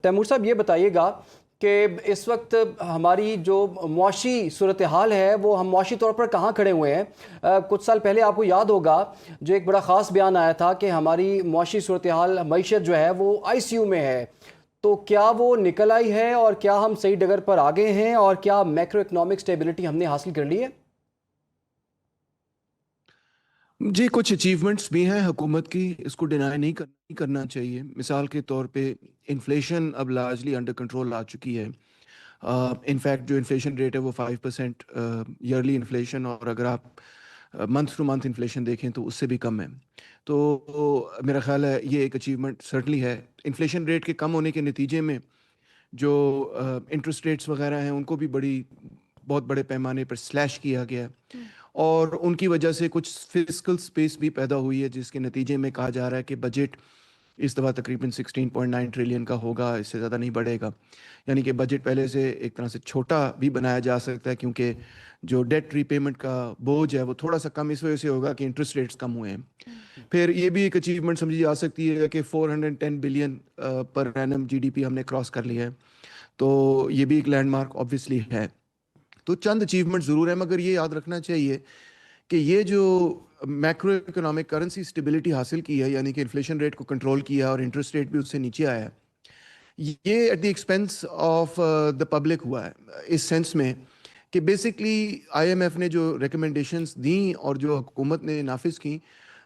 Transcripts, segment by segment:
Timur صاحب یہ بتائیے گا کہ اس وقت ہماری جو معاشی صورتحال ہے وہ ہم معاشی طور پر کہاں کھڑے ہوئے ہیں؟ کچھ سال پہلے آپ کو یاد ہوگا جو ایک بڑا خاص بیان آیا تھا کہ ہماری معاشی صورتحال معیشت جو ہے وہ آئی سی یو میں ہے، تو کیا وہ نکل آئی ہے اور کیا ہم صحیح ڈگر پر آگے ہیں اور کیا میکرو اکنامک سٹیبلٹی ہم نے حاصل کر لی ہے؟ جی کچھ اچیومنٹس بھی ہیں حکومت کی، اس کو ڈینائی نہیں کرنا چاہیے۔ مثال کے طور پہ انفلیشن اب لارجلی انڈر کنٹرول آ چکی ہے۔ انفیکٹ جو انفلیشن ریٹ ہے وہ 5% ایئرلی انفلیشن، اور اگر آپ منتھ ٹو منتھ انفلیشن دیکھیں تو اس سے بھی کم ہے۔ تو میرا خیال ہے یہ ایک اچیومنٹ سرٹنلی ہے۔ انفلیشن ریٹ کے کم ہونے کے نتیجے میں جو انٹرسٹ ریٹس وغیرہ ہیں ان کو بھی بہت بڑے پیمانے پر سلیش کیا گیا ہے، اور ان کی وجہ سے کچھ فسکل سپیس بھی پیدا ہوئی ہے، جس کے نتیجے میں کہا جا رہا ہے کہ بجٹ اس دفعہ تقریباً 16.9 ٹریلین کا ہوگا، اس سے زیادہ نہیں بڑھے گا۔ یعنی کہ بجٹ پہلے سے ایک طرح سے چھوٹا بھی بنایا جا سکتا ہے، کیونکہ جو ڈیٹ ری پیمنٹ کا بوجھ ہے وہ تھوڑا سا کم اس وجہ سے ہوگا کہ انٹرسٹ ریٹس کم ہوئے ہیں۔ پھر یہ بھی ایک اچیومنٹ سمجھی جا سکتی ہے کہ 410 بلین پر اینم جی ڈی پی ہم نے کراس کر لیا ہے، تو یہ بھی ایک لینڈ مارک آبویسلی ہے۔ تو چند اچیومنٹ ضرور ہیں، مگر یہ یاد رکھنا چاہیے کہ یہ جو میکرو اکنامک کرنسی اسٹیبلٹی حاصل کی ہے، یعنی کہ انفلیشن ریٹ کو کنٹرول کیا اور انٹرسٹ ریٹ بھی اس سے نیچے آیا ہے، یہ at the expense of the public ہوا ہے، اس سینس میں کہ بیسکلی آئی ایم ایف نے جو ریکمنڈیشنز دیں اور جو حکومت نے نافذ کی،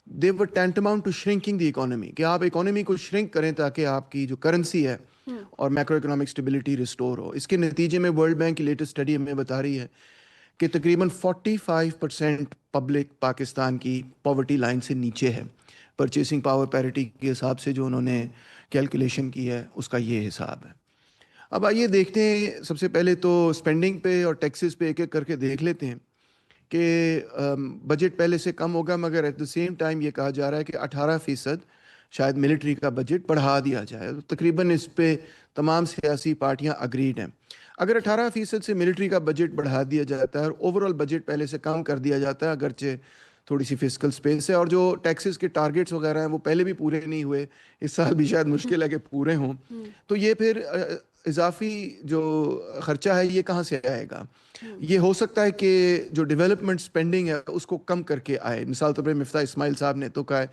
دے ور ٹینٹاماؤنٹ ٹو شرنکنگ دی اکانومی، کہ آپ اکانومی کو شرنک کریں تاکہ آپ کی جو کرنسی ہے اور میکرو اکنامک اسٹیبلٹی ریسٹور ہو۔ اس کے نتیجے میں ورلڈ بینک کی لیٹسٹ اسٹڈی ہمیں بتا رہی ہے کہ تقریباً 45% پبلک پاکستان کی پاورٹی لائن سے نیچے ہے۔ پرچیسنگ پاور پیرٹی کے حساب سے جو انہوں نے کیلکولیشن کی ہے اس کا یہ حساب ہے۔ اب آئیے دیکھتے ہیں، سب سے پہلے تو اسپینڈنگ پہ اور ٹیکسز پہ ایک ایک کر کے دیکھ لیتے ہیں کہ بجٹ پہلے سے کم ہوگا، مگر ایٹ دا سیم ٹائم یہ کہا جا رہا ہے کہ 18% شاید ملٹری کا بجٹ بڑھا دیا جائے۔ تقریباً اس پہ تمام سیاسی پارٹیاں اگریڈ ہیں۔ اگر 18% سے ملٹری کا بجٹ بڑھا دیا جاتا ہے اور اوورال بجٹ پہلے سے کم کر دیا جاتا ہے، اگرچہ تھوڑی سی فسکل سپیس ہے، اور جو ٹیکسز کے ٹارگیٹس وغیرہ ہیں وہ پہلے بھی پورے نہیں ہوئے، اس سال بھی شاید مشکل ہے کہ پورے ہوں، تو یہ پھر اضافی جو خرچہ ہے یہ کہاں سے آئے گا؟ یہ ہو سکتا ہے کہ جو ڈیولپمنٹ سپینڈنگ ہے اس کو کم کر کے آئے۔ مثال طور پر مفتاح اسماعیل صاحب نے تو کہا ہے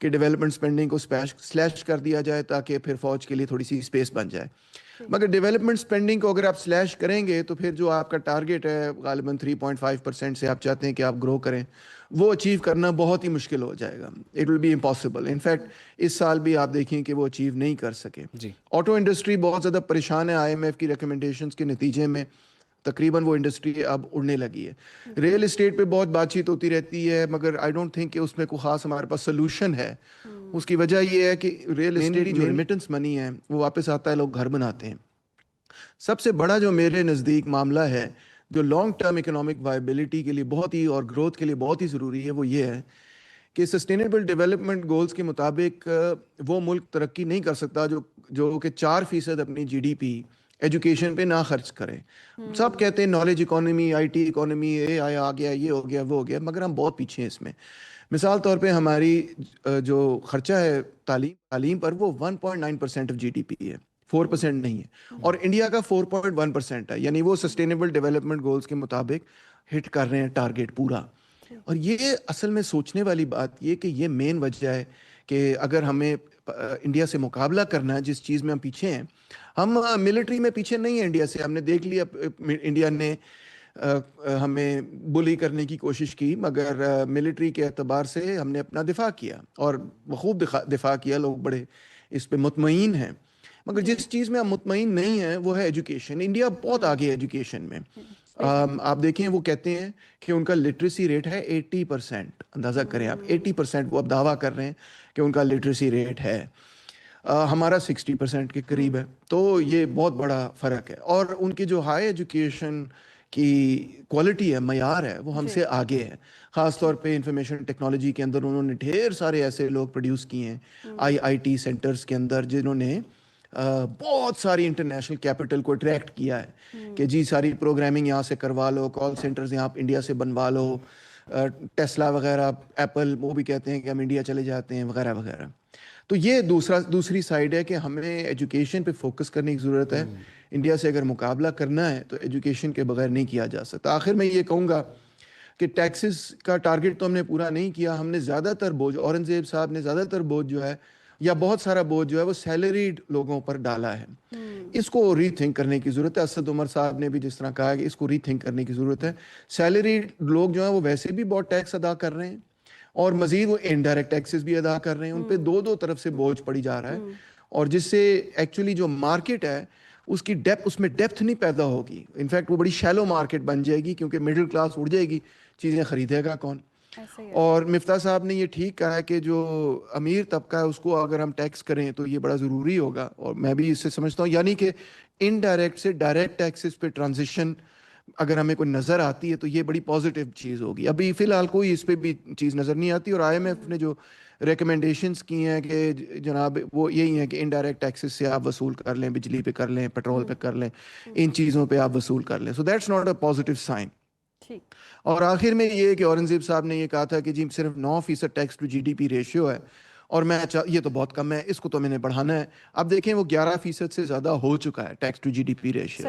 کہ ڈیولپمنٹ سپینڈنگ کو سلیش کر دیا جائے تاکہ پھر فوج کے لیے تھوڑی سی اسپیس بن جائے۔ مگر ڈیولپمنٹ سپینڈنگ کو اگر آپ سلیش کریں گے تو پھر جو آپ کا ٹارگیٹ ہے غالباً 3.5% سے آپ چاہتے ہیں کہ آپ گرو کریں، وہ اچیو کرنا بہت ہی مشکل ہو جائے گا۔ It will be impossible. In fact اس سال بھی آپ دیکھیں کہ وہ اچیو نہیں کر سکے۔ آٹو انڈسٹری بہت زیادہ پریشان ہے آئی ایم ایف کی ریکمنڈیشنز کے نتیجے میں، تقریباً وہ انڈسٹری اب اڑنے لگی ہے۔ ریئل اسٹیٹ پہ بہت بات چیت ہوتی رہتی ہے، مگر آئی ڈونٹ تھنک کہ اس میں کوئی خاص ہمارے پاس سلوشن ہے۔ اس کی وجہ یہ ہے کہ ریئل اسٹیٹ جو ریمیٹنس منی ہے وہ واپس آتا ہے، لوگ گھر بناتے ہیں۔ سب سے بڑا جو میرے نزدیک معاملہ ہے جو لانگ ٹرم اکنامک وائبلٹی کے لیے بہت ہی اور گروتھ کے لیے بہت ہی ضروری ہے، وہ یہ ہے کہ سسٹینیبل ڈیولپمنٹ گولز کے مطابق وہ ملک ترقی نہیں کر سکتا جو کہ 4% اپنی جی ڈی پی ایجوکیشن پہ نہ خرچ کرے۔ سب کہتے ہیں knowledge economy, I T economy, A I آ گیا، یہ ہو گیا، وہ ہو گیا، مگر ہم بہت پیچھے ہیں اس میں۔ مثال طور پہ ہماری جو خرچہ ہے تعلیم پر، وہ 1.9% آف جی ڈی پی ہے، 4% نہیں ہے، اور انڈیا کا 4.1% ہے، یعنی وہ سسٹینیبل ڈیولپمنٹ گولز کے مطابق ہٹ کر رہے ہیں ٹارگیٹ پورا۔ اور یہ اصل میں سوچنے والی بات یہ کہ یہ مین وجہ ہے کہ اگر ہمیں انڈیا سے مقابلہ کرنا ہے جس چیز میں ہم پیچھے ہیں، ہم ملٹری میں پیچھے نہیں ہیں انڈیا سے۔ ہم نے دیکھ لیا انڈیا نے ہمیں بلی کرنے کی کوشش کی، مگر ملٹری کے اعتبار سے ہم نے اپنا دفاع کیا اور بخوب دفاع کیا، لوگ بڑے اس پہ مطمئن ہیں۔ مگر جس چیز میں ہم مطمئن نہیں ہیں وہ ہے ایجوکیشن۔ انڈیا بہت آگے ہے ایجوکیشن میں۔ آپ دیکھیں وہ کہتے ہیں کہ ان کا لٹریسی ریٹ ہے 80%، اندازہ کریں آپ، 80% وہ اب دعویٰ کر رہے ہیں کہ ان کا لٹریسی ریٹ ہے، ہمارا 60% کے قریب ہے، تو یہ بہت بڑا فرق ہے۔ اور ان کی جو ہائی ایجوکیشن کی کوالٹی ہے، معیار ہے، وہ ہم سے آگے ہے۔ خاص طور پہ انفارمیشن ٹیکنالوجی کے اندر انہوں نے ڈھیر سارے ایسے لوگ پروڈیوس کیے ہیں آئی ٹی سینٹرز کے اندر، جنہوں نے بہت ساری انٹرنیشنل کیپٹل کو اٹریکٹ کیا ہے کہ جی ساری پروگرامنگ یہاں سے کروا لو، کال سینٹرز یہاں انڈیا سے بنوا لو، ٹیسلا وغیرہ، ایپل، وہ بھی کہتے ہیں کہ ہم انڈیا چلے جاتے ہیں، وغیرہ وغیرہ۔ تو یہ دوسری سائڈ ہے کہ ہمیں ایجوکیشن پہ فوکس کرنے کی ضرورت ہے. انڈیا سے اگر مقابلہ کرنا ہے تو ایجوکیشن کے بغیر نہیں کیا جا سکتا. آخر میں یہ کہوں گا کہ ٹیکسز کا ٹارگٹ تو ہم نے پورا نہیں کیا. ہم نے زیادہ تر بوجھ، اورنگزیب صاحب نے زیادہ تر بوجھ جو ہے یا بہت سارا بوجھ جو ہے وہ سیلریڈ لوگوں پر ڈالا ہے. اس کو ری تھنک کرنے کی ضرورت ہے. اسد عمر صاحب نے بھی جس طرح کہا کہ اس کو ری تھنک کرنے کی ضرورت ہے. سیلریڈ لوگ جو ہیں وہ ویسے بھی بہت ٹیکس ادا کر رہے ہیں اور مزید وہ انڈائریکٹ ٹیکسز بھی ادا کر رہے ہیں. ان پہ دو طرف سے بوجھ پڑی جا رہا ہے اور جس سے ایکچولی جو مارکیٹ ہے اس میں ڈیپتھ نہیں پیدا ہوگی. انفیکٹ وہ بڑی شیلو مارکیٹ بن جائے گی کیونکہ مڈل کلاس اڑ جائے گی، چیزیں خریدے گا کون. اور مفتاح صاحب نے یہ ٹھیک کہا ہے کہ جو امیر طبقہ ہے اس کو اگر ہم ٹیکس کریں تو یہ بڑا ضروری ہوگا، اور میں بھی اس سے سمجھتا ہوں یعنی کہ انڈائریکٹ سے ڈائریکٹ ٹیکسز پہ ٹرانزیشن اگر ہمیں کوئی نظر آتی ہے تو یہ بڑی پازیٹیو چیز ہوگی. ابھی فی الحال کوئی اس پہ بھی چیز نظر نہیں آتی، اور آئی ایم ایف نے جو ریکمنڈیشنز کی ہیں کہ جناب وہ یہی ہیں کہ انڈائریکٹ ٹیکسز سے آپ وصول کر لیں، بجلی پہ کر لیں، پیٹرول پہ کر لیں، ان چیزوں پہ آپ وصول کر لیں. So that's not a positive sign. اور آخر میں یہ کہ اورنگزیب صاحب نے یہ کہا تھا کہ جی صرف 9% tax to G D P ratio ہے اور یہ تو بہت کم ہے، اس کو تو میں نے بڑھانا ہے. اب دیکھیں وہ 11% سے زیادہ ہو چکا ہے tax to G D P ratio.